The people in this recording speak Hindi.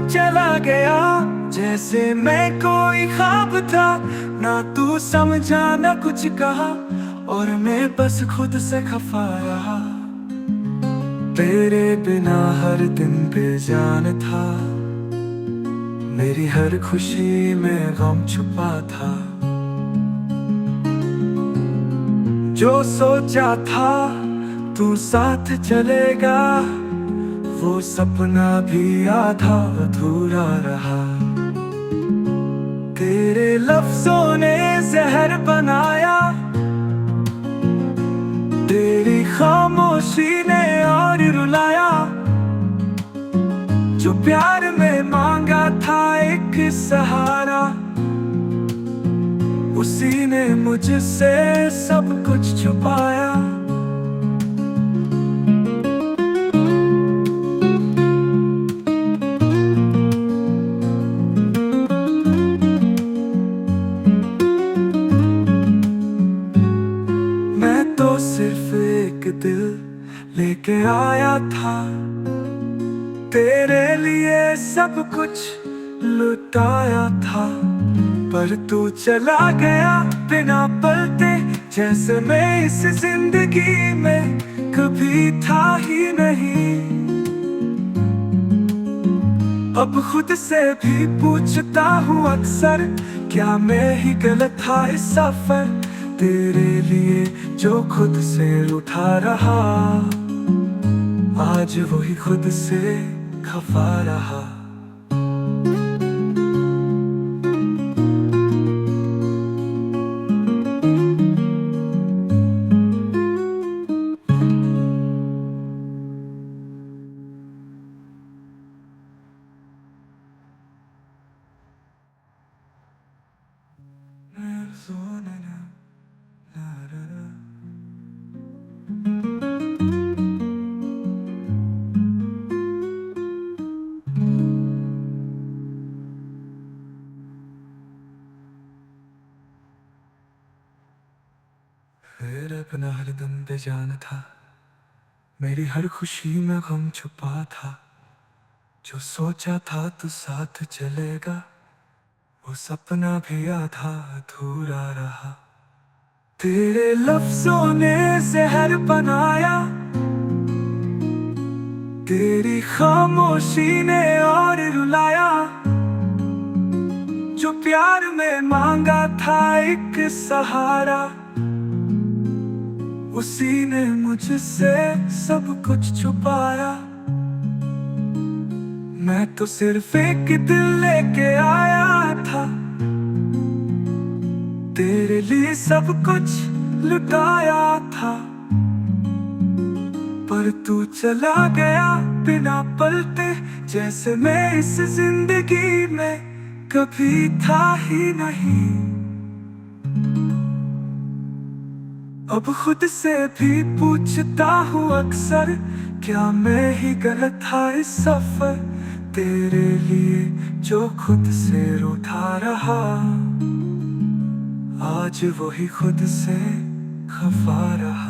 चला गया जैसे मैं कोई ख्वाब था। ना तू समझा ना कुछ कहा और मैं बस खुद से खफा रहा। तेरे बिना हर दिन बेजान था, मेरी हर खुशी में गम छुपा था। जो सोचा था तू साथ चलेगा, वो सपना भी आधा अधूरा रहा। तेरे लफ्जों ने जहर बनाया, तेरी खामोशी ने और रुलाया। जो प्यार में मांगा था एक सहारा, उसी ने मुझसे सब कुछ छुपाया। मैं तो सिर्फ एक दिल लेके आया था, तेरे लिए सब कुछ लुटाया था। पर तू चला गया बिना पलटे, जैसे मैं इस जिंदगी में कभी था ही नहीं। अब खुद से भी पूछता हूँ अक्सर, क्या मैं ही गलत था इस सफर। तेरे लिए जो खुद से उठा रहा, आज वही खुद से खफा रहा। तेरे बिना हर दिन बेजान था, मेरी हर खुशी में गम छुपा था। जो सोचा था तू साथ चलेगा, वो सपना भी आधा अधूरा रहा। तेरे लफ्जों ने जहर बनाया, तेरी खामोशी ने और रुलाया। जो प्यार में मांगा था एक सहारा, उसी ने मुझसे सब कुछ छुपाया। मैं तो सिर्फ एक दिल लेके आया था, तेरे लिए सब कुछ लुटाया था। पर तू चला गया बिना पलटे, जैसे मैं इस जिंदगी में कभी था ही नहीं। अब खुद से भी पूछता हूँ अक्सर, क्या मैं ही गलत था इस सफर। तेरे लिए जो खुद से रूठा रहा, आज वही खुद से खफा रहा।